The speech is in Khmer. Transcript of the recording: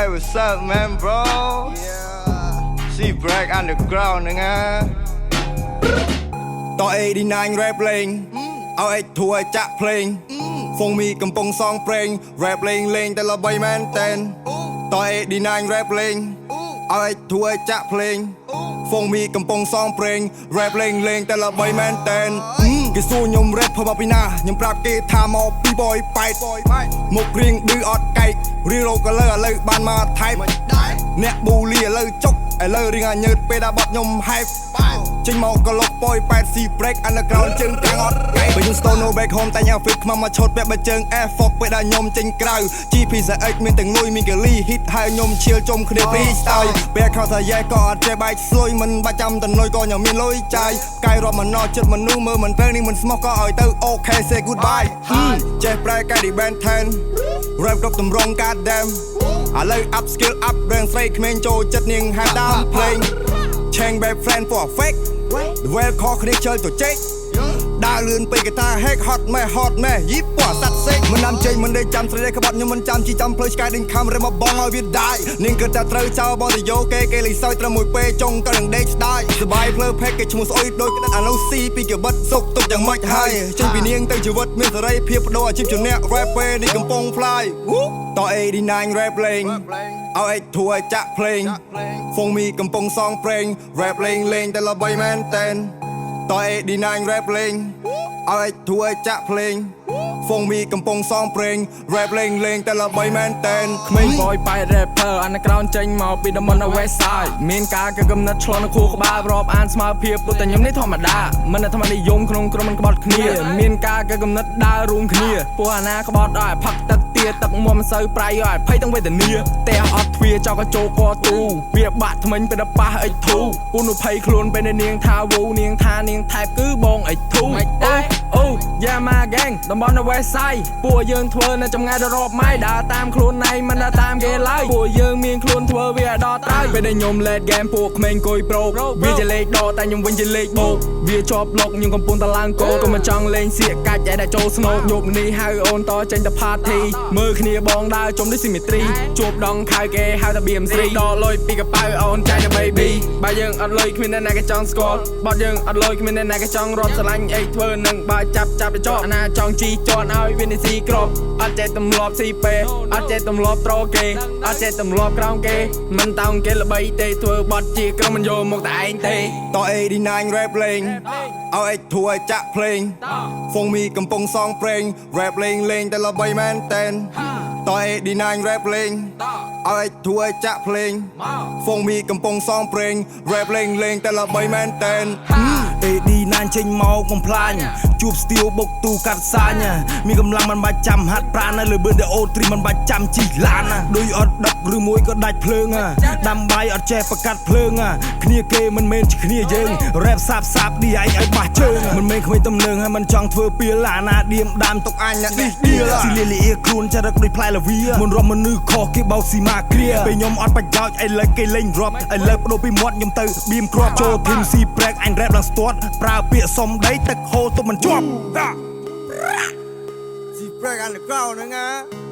Hey, what's up, man, bro? Yeah. See Break Underground, nigga. ต่อ 89 rap เพลงเอาไอ้ถั่วจะเพลงฟงมีกำปงซองเพลงแรปเพลงเลงแต่ละใบแมนเต้นต่อ 89 rap เพลงเอาไอ้ถั่วจะเพลงฟงมีกำปงซองเพลงแรปเพลงเลงแต่ละใบแมนเต้นគេសួរខ្ញុំរ៉េបធ្វើមកពីណាខ្ញុំប្រាប់គេថាមកពីបយប៉ែតមករៀងឌឺអត់កែករៀងរោកលើឥឡូវបានមកថៃអ្នកប៊ូលីឥឡូវចុកឥឡូវរៀងអាញើតពេលដល់បាត់ខ្ញុំហែបចេញមកក៏លុកប៉យប៉ែតស៊ីbreak underground ជើងទាំងអត់កែបើយើង stone no back home តែញ៉ា fit ខ្មាំមកឈុតពាក់បើជើង Air Fox ពេលដល់ខ្ញុំចេញក្រៅ GPZX មានទាំងលុយមានកលី hit ហើយខ្ញុំឈៀលជុំគ្នាពីស្ទាយពេលខោសាយ៉ែក៏អត់ចេះបែកស្លុយមិនបាច់ចាំតនុយក៏ខ្ញុំមានលុយចាយកាយរាប់មកណោចិត្តមនុស្សមើលមិនត្រូវនេះមិនស្មោះក៏ឲ្យទៅ okay say goodbye ចេះប្រែកាយ band 10 rap គ្រប់តម្រង god damn ឥឡូវ up skill up រឿងស្រីក្មេងចូលចិត្តនាងហាដើមភ្លេង Chang bad friend for a fake The well call គ្នាជើទៅចេកដើរលឿនពេកកតាហេកហត់ម៉ែយីពណ៌សัตว์សេកមិននាំចេញមិនដេកចាំស្រីក្បត់ខ្ញុំមិនចាំជីចាំផ្លូវឆ្កែដេញខំរែមកបងឲ្យវាដាយនាងគិតតែត្រូវចោលបតយោគេលេងសើចត្រឹមមួយពេលចុងក៏នឹងដេកស្ដាយសបាយភ្លើផេកគេឈ្មោះស្អុយដូចក្តិតអានោះស៊ីពីកបិតសុកទុកយ៉ាងម៉េចហើយចេញពីនាងទៅជីវិតមានសេរីភាពបដូរអាជីពជាអ្នក rap ពេលនេះកំពុង fly ត89 rap លេងเอาไอ้ถั่วจะเพลงฟงมีกำปงซองเพลงแรปเลงเลงแต่ละใบแมนเต้นต่อ89 rap เลงเอาไอ้ถั่วจะเพลงฟงมีกำปงซองเพลงแรปเลงเลงแต่ละใบแมนเต้นក្មេងបយប៉ែត rapper underground ចេញមកពីតំបន់ West Side មានការកកំណត់ឆ្លងនៅខួរក្បាលរាប់អានស្មើភាពពុទ្ធតែខ្ញុំនេះធម្មតាមិនអាត្មានិយមក្នុងក្រុមមិនក្បត់គ្នាមានការកកំណត់ដើររួមគ្នាពួកអាណាក្បត់ឲ្យផឹកទឹកទឹកមុំមិនសូវប្រៃឲ្យភ័យទាំងវេទនាតែអត់ទ្វាចោលក៏ចូលកទូវាបាក់ថ្មិញពេលដល់ប៉ះអិចធូពូនភ័យខ្លួនពេលនាងថាវូនាងថានាងថែបគឺបងអិចធូអូយ៉ាម៉ាហ្គេងតំបន់ West Side ពួកយើងធ្វើនៅចម្ងាយដល់រាប់ម៉ៃដើរតាមខ្លួនណៃមិនដើរតាមគេឡើយពួកយើងមានខ្លួនធ្វើវាដល់ត្រៃពេលដែលខ្ញុំ let game ពួកក្មេងគួយប្រូវាជាលេខដកតែខ្ញុំវិញជាលេខបូកវាជាប់លុកខ្ញុំកំពុងតែឡើងកោក៏មិនចង់លេងសៀកកាច់តែចូលស្នូកយប់នេះហៅអូនតចេញទៅ party មើលគ្នាបងដើរជុំដូច symmetry ជួបដងខៅគេហៅថា BMC ដកលុយពីកប៉ៅអូនចាយទៅ baby បើយើងអត់លុយគ្មានអ្នកណាគេចង់ស្គាល់បត់យើងអត់លុយគ្មានអ្នកណាគេចង់រត់ស្រឡាញ់អីធ្វើនឹងបើចាប់ទៅចោលអាណាចង់ជីជន់ឲ្យវានេះស៊ីក្របអត់ចេះទម្លាប់ស៊ីពេអត់ចេះទម្លាប់ត្រគេអត់ចេះទម្លាប់ក្រោមគេមិនតោងគេល្បីទេធ្វើបត់ជាក្រុមមិនយកមកតែឯងទេត89 rap លេងเอาไอ้ถั่วจะเพลงฟงมีกำปงซองเพลงแรปเลงเลงแต่ละใบแมนเต้นต่อ89 rap เลงเอาไอ้ถั่วจะเพลงฟงมีกำปงซองเพลงแรปเลงเลงแต่ละใบแมนเต้น89ចេញមកបំផ្លាញជួបស្ទៀវបុកទូកាត់សាញមានកម្លាំងមិនបាច់ចាំហាត់ប្រាណលើបឿនតែអូត្រីមិនបាច់ចាំជីឡានដូចអត់ដឹកឬមួយក៏ដាច់ភ្លើងដាំបាយអត់ចេះប្រកាត់ភ្លើងគ្នាគេមិនមែនជាគ្នាយើង rap សាបឌីឯងឲ្យបាស់ជើងមិនមែនគ្មានទំនឹងហើយមិនចង់ធ្វើពីលអាណាឌៀមដាមទុកអញនេះឌីលស៊ីលីលីខ្លួនចរិតដូចផ្លែលាវីមុនរំមនុស្សខុសគេបោកស៊ីម៉ាគ្រាពេលខ្ញុំអត់ប្រយោជន៍ឥឡូវគេលេងរាប់ឥឡូវបដូរពីមាត់ខ្ញុំទៅបៀមគ្រាប់ចូលធីមស៊ីប្រែកអញ rap ឡើងស្ទាត់ប្រើពាក្យសំដីទឹកហូរទុំមិនជាប់ស៊ីប្រែក underground ហ្នឹង